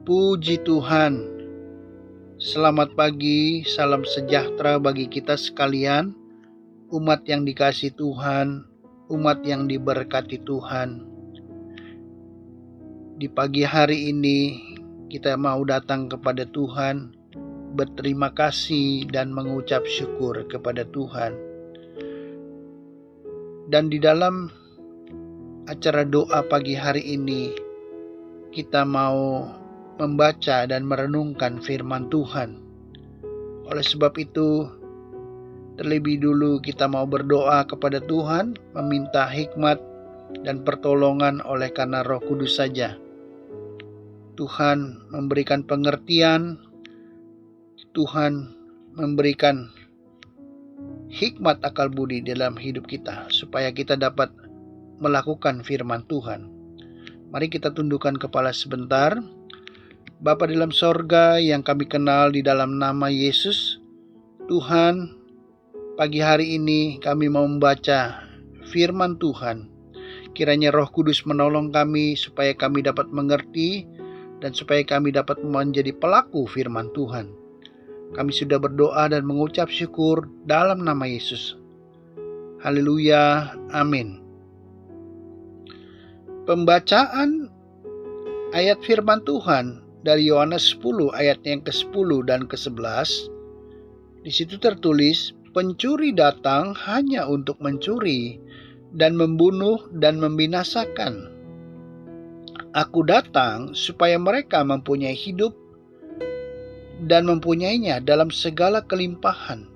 Puji Tuhan. Selamat pagi, salam sejahtera bagi kita sekalian, umat yang dikasihi Tuhan, umat yang diberkati Tuhan. Di pagi hari ini kita mau datang kepada Tuhan, berterima kasih dan mengucap syukur kepada Tuhan. Dan di dalam acara doa pagi hari ini, kita mau membaca dan merenungkan firman Tuhan. Oleh sebab itu, terlebih dulu kita mau berdoa kepada Tuhan, meminta hikmat dan pertolongan oleh karena Roh Kudus saja. Tuhan memberikan pengertian, Tuhan memberikan hikmat akal budi dalam hidup kita, supaya kita dapat melakukan firman Tuhan. Mari kita tundukkan kepala sebentar. Bapa dalam sorga yang kami kenal di dalam nama Yesus, Tuhan, pagi hari ini kami mau membaca firman Tuhan. Kiranya Roh Kudus menolong kami supaya kami dapat mengerti dan supaya kami dapat menjadi pelaku firman Tuhan. Kami sudah berdoa dan mengucap syukur dalam nama Yesus. Haleluya, amin. Pembacaan ayat firman Tuhan dari Yohanes 10 ayat yang ke-10 dan ke-11. Di situ tertulis, pencuri datang hanya untuk mencuri dan membunuh dan membinasakan. Aku datang supaya mereka mempunyai hidup dan mempunyainya dalam segala kelimpahan.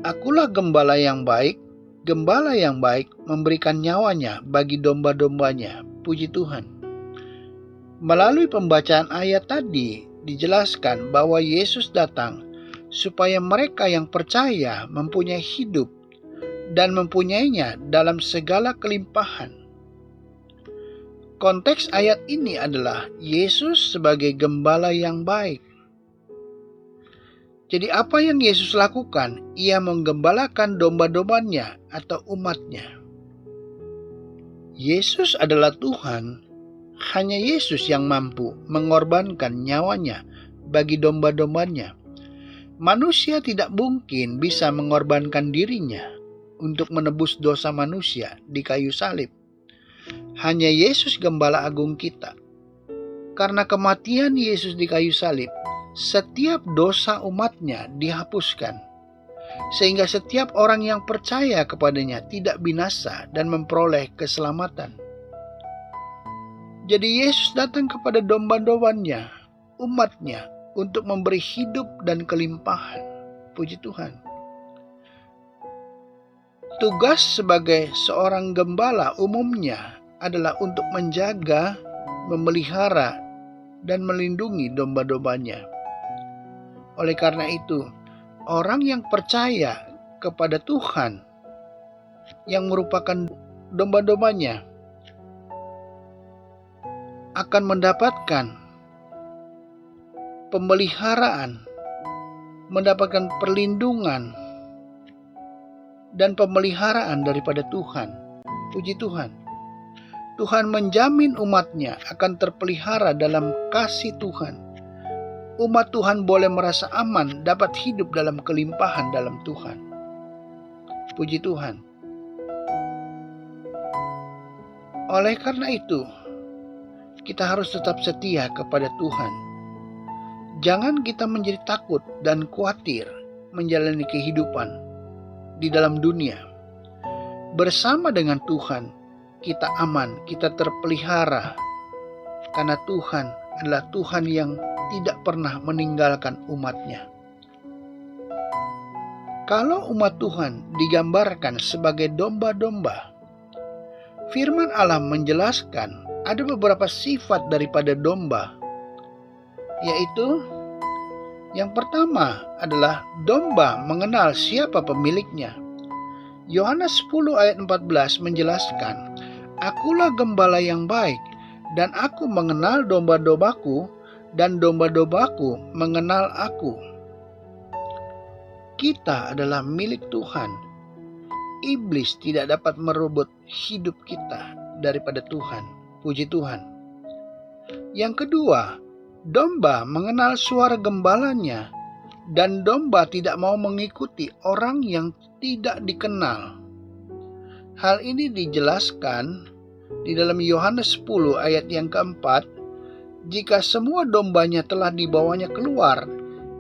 Akulah gembala yang baik. Gembala yang baik memberikan nyawanya bagi domba-dombanya. Puji Tuhan. Melalui pembacaan ayat tadi dijelaskan bahwa Yesus datang supaya mereka yang percaya mempunyai hidup dan mempunyainya dalam segala kelimpahan. Konteks ayat ini adalah Yesus sebagai gembala yang baik. Jadi apa yang Yesus lakukan? Ia menggembalakan domba-dombanya atau umatnya. Yesus adalah Tuhan. Hanya Yesus yang mampu mengorbankan nyawanya bagi domba-dombanya. Manusia tidak mungkin bisa mengorbankan dirinya untuk menebus dosa manusia di kayu salib. Hanya Yesus gembala agung kita. Karena kematian Yesus di kayu salib, setiap dosa umatnya dihapuskan. Sehingga setiap orang yang percaya kepadanya tidak binasa dan memperoleh keselamatan. Jadi Yesus datang kepada domba-dombanya, umatnya, untuk memberi hidup dan kelimpahan. Puji Tuhan. Tugas sebagai seorang gembala umumnya adalah untuk menjaga, memelihara, dan melindungi domba-dombanya. Oleh karena itu, orang yang percaya kepada Tuhan, yang merupakan domba-dombanya, akan mendapatkan pemeliharaan, mendapatkan perlindungan dan pemeliharaan daripada Tuhan. Puji Tuhan. Tuhan menjamin umatnya akan terpelihara dalam kasih Tuhan. Umat Tuhan boleh merasa aman, dapat hidup dalam kelimpahan dalam Tuhan. Puji Tuhan. Oleh karena itu, kita harus tetap setia kepada Tuhan. Jangan kita menjadi takut dan khawatir menjalani kehidupan di dalam dunia. Bersama dengan Tuhan, kita aman, kita terpelihara. Karena Tuhan adalah Tuhan yang tidak pernah meninggalkan umatnya. Kalau umat Tuhan digambarkan sebagai domba-domba, firman Allah menjelaskan ada beberapa sifat daripada domba, yaitu yang pertama adalah domba mengenal siapa pemiliknya. Yohanes 10 ayat 14 menjelaskan, Akulah gembala yang baik, dan aku mengenal domba-dombaku, dan domba-dombaku mengenal aku. Kita adalah milik Tuhan. Iblis tidak dapat merebut hidup kita daripada Tuhan. Puji Tuhan. Yang kedua, domba mengenal suara gembalanya, dan domba tidak mau mengikuti orang yang tidak dikenal. Hal ini dijelaskan di dalam Yohanes 10 ayat yang keempat. Jika semua dombanya telah dibawanya keluar,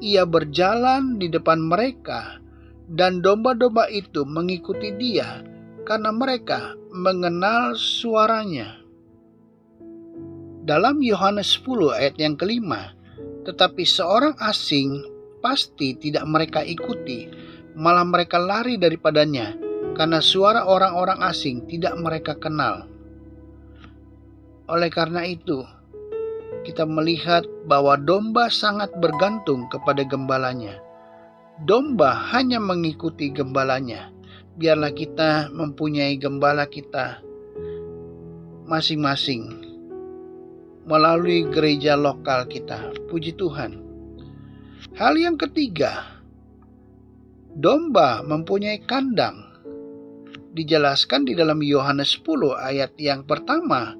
ia berjalan di depan mereka, dan domba-domba itu mengikuti dia, karena mereka mengenal suaranya. Dalam Yohanes 10 ayat yang kelima, tetapi seorang asing pasti tidak mereka ikuti, malah mereka lari daripadanya, karena suara orang-orang asing tidak mereka kenal. Oleh karena itu, kita melihat bahwa domba sangat bergantung kepada gembalanya. Domba hanya mengikuti gembalanya. Biarlah kita mempunyai gembala kita masing-masing melalui gereja lokal kita. Puji Tuhan. Hal yang ketiga, domba mempunyai kandang. Dijelaskan di dalam Yohanes 10 ayat yang pertama,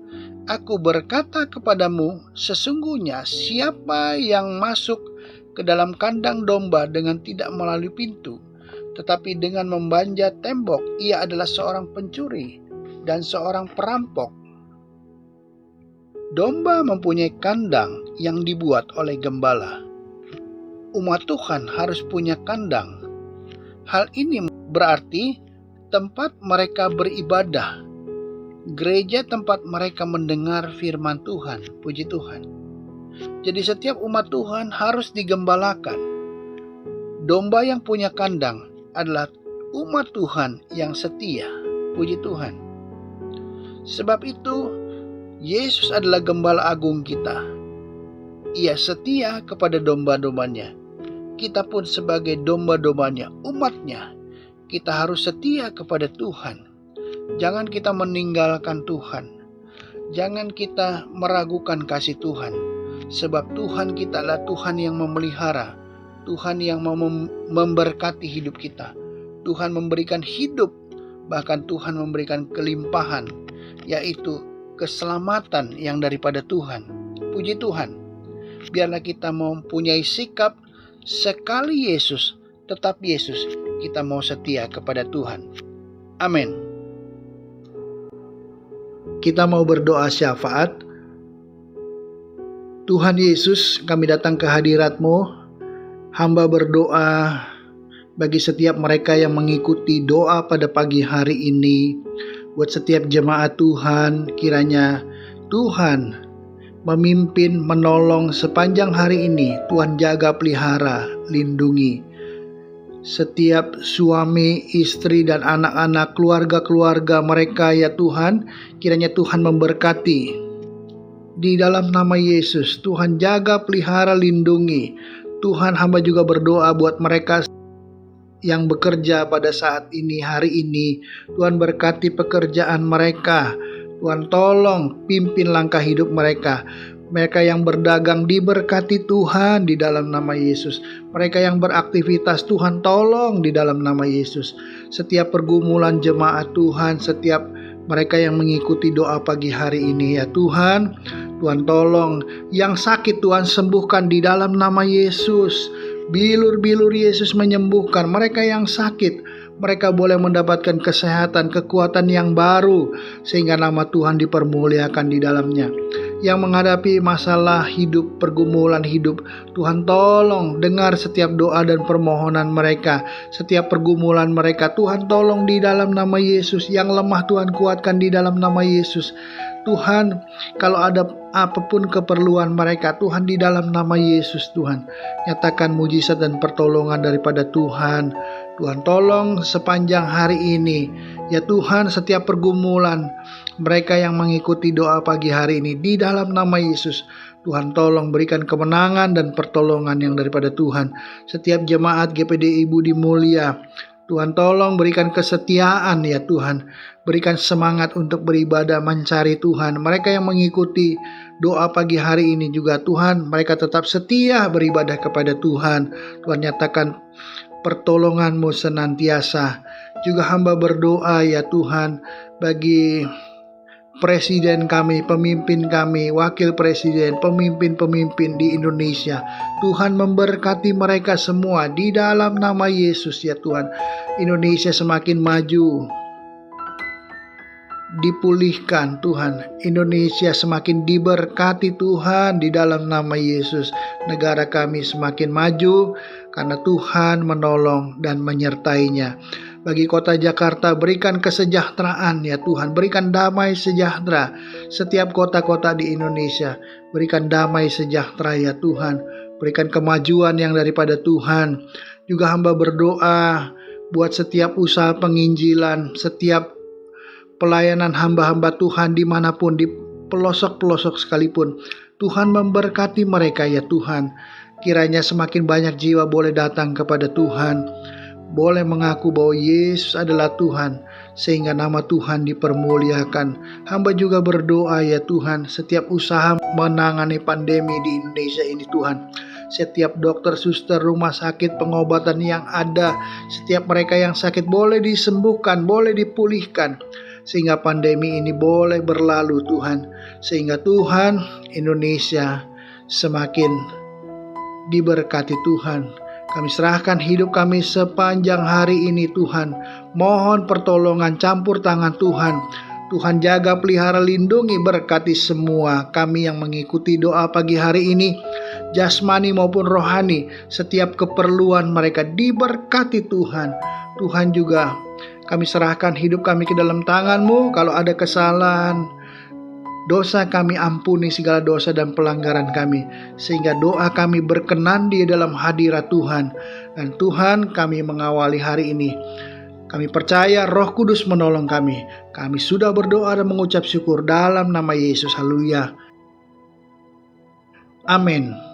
Aku berkata kepadamu, sesungguhnya siapa yang masuk ke dalam kandang domba dengan tidak melalui pintu, tetapi dengan membanjat tembok, ia adalah seorang pencuri dan seorang perampok. Domba mempunyai kandang yang dibuat oleh gembala. Umat Tuhan harus punya kandang. Hal ini berarti tempat mereka beribadah, gereja tempat mereka mendengar firman Tuhan. Puji Tuhan. Jadi setiap umat Tuhan harus digembalakan. Domba yang punya kandang adalah umat Tuhan yang setia. Puji Tuhan. Sebab itu, Yesus adalah gembala agung kita. Ia setia kepada domba-dombanya. Kita pun sebagai domba-dombanya, umatnya, kita harus setia kepada Tuhan. Jangan kita meninggalkan Tuhan. Jangan kita meragukan kasih Tuhan. Sebab Tuhan kita adalah Tuhan yang memelihara. Tuhan yang memberkati hidup kita. Tuhan memberikan hidup. Bahkan Tuhan memberikan kelimpahan. Yaitu keselamatan yang daripada Tuhan. Puji Tuhan. Biarlah kita mempunyai sikap sekali Yesus, tetap Yesus. Kita mau setia kepada Tuhan. Amin. Kita mau berdoa syafaat. Tuhan Yesus, kami datang ke hadirat-Mu. Hamba berdoa bagi setiap mereka yang mengikuti doa pada pagi hari ini. Buat setiap jemaat Tuhan, kiranya Tuhan memimpin, menolong sepanjang hari ini. Tuhan jaga, pelihara, lindungi setiap suami, istri, dan anak-anak, keluarga-keluarga mereka ya Tuhan. Kiranya Tuhan memberkati. Di dalam nama Yesus, Tuhan jaga, pelihara, lindungi. Tuhan, hamba juga berdoa buat mereka yang bekerja pada saat ini, hari ini. Tuhan berkati pekerjaan mereka. Tuhan tolong pimpin langkah hidup mereka. Mereka yang berdagang diberkati Tuhan di dalam nama Yesus. Mereka yang beraktivitas Tuhan tolong di dalam nama Yesus. Setiap pergumulan jemaat Tuhan, setiap mereka yang mengikuti doa pagi hari ini ya Tuhan. Tuhan tolong yang sakit Tuhan sembuhkan di dalam nama Yesus. Bilur-bilur Yesus menyembuhkan mereka yang sakit. Mereka boleh mendapatkan kesehatan, kekuatan yang baru, sehingga nama Tuhan dipermuliakan di dalamnya. Yang menghadapi masalah hidup, pergumulan hidup, Tuhan tolong dengar setiap doa dan permohonan mereka. Setiap pergumulan mereka, Tuhan tolong di dalam nama Yesus. Yang lemah Tuhan kuatkan di dalam nama Yesus. Tuhan, kalau ada apapun keperluan mereka, Tuhan di dalam nama Yesus Tuhan. Nyatakan mujizat dan pertolongan daripada Tuhan. Tuhan tolong sepanjang hari ini. Ya Tuhan, setiap pergumulan mereka yang mengikuti doa pagi hari ini di dalam nama Yesus. Tuhan tolong berikan kemenangan dan pertolongan yang daripada Tuhan. Setiap jemaat GPD Ibu di Mulia, Tuhan tolong berikan kesetiaan ya Tuhan. Berikan semangat untuk beribadah mencari Tuhan. Mereka yang mengikuti doa pagi hari ini juga Tuhan, mereka tetap setia beribadah kepada Tuhan. Tuhan nyatakan pertolongan-Mu senantiasa. Juga hamba berdoa ya Tuhan bagi presiden kami, pemimpin kami, wakil presiden, pemimpin-pemimpin di Indonesia. Tuhan memberkati mereka semua di dalam nama Yesus ya Tuhan. Indonesia semakin maju, dipulihkan Tuhan. Indonesia semakin diberkati Tuhan di dalam nama Yesus. Negara kami semakin maju karena Tuhan menolong dan menyertainya. Bagi kota Jakarta, berikan kesejahteraan ya Tuhan, berikan damai sejahtera. Setiap kota-kota di Indonesia, berikan damai sejahtera ya Tuhan, berikan kemajuan yang daripada Tuhan. Juga hamba berdoa buat setiap usaha penginjilan, setiap pelayanan hamba-hamba Tuhan dimanapun, di pelosok-pelosok sekalipun. Tuhan memberkati mereka ya Tuhan. Kiranya semakin banyak jiwa boleh datang kepada Tuhan, boleh mengaku bahwa Yesus adalah Tuhan, sehingga nama Tuhan dipermuliakan. Hamba juga berdoa ya Tuhan, setiap usaha menangani pandemi di Indonesia ini Tuhan, setiap dokter, suster, rumah sakit, pengobatan yang ada, setiap mereka yang sakit boleh disembuhkan, boleh dipulihkan, sehingga pandemi ini boleh berlalu Tuhan, sehingga Tuhan Indonesia semakin diberkati Tuhan. Kami serahkan hidup kami sepanjang hari ini Tuhan. Mohon pertolongan campur tangan Tuhan. Tuhan jaga, pelihara, lindungi, berkati semua kami yang mengikuti doa pagi hari ini, jasmani maupun rohani. Setiap keperluan mereka diberkati Tuhan. Tuhan juga kami serahkan hidup kami ke dalam tangan-Mu. Kalau ada kesalahan, dosa kami ampuni segala dosa dan pelanggaran kami, sehingga doa kami berkenan di dalam hadirat Tuhan. Dan Tuhan, kami mengawali hari ini, kami percaya Roh Kudus menolong kami. Kami sudah berdoa dan mengucap syukur dalam nama Yesus. Haleluya. Amin.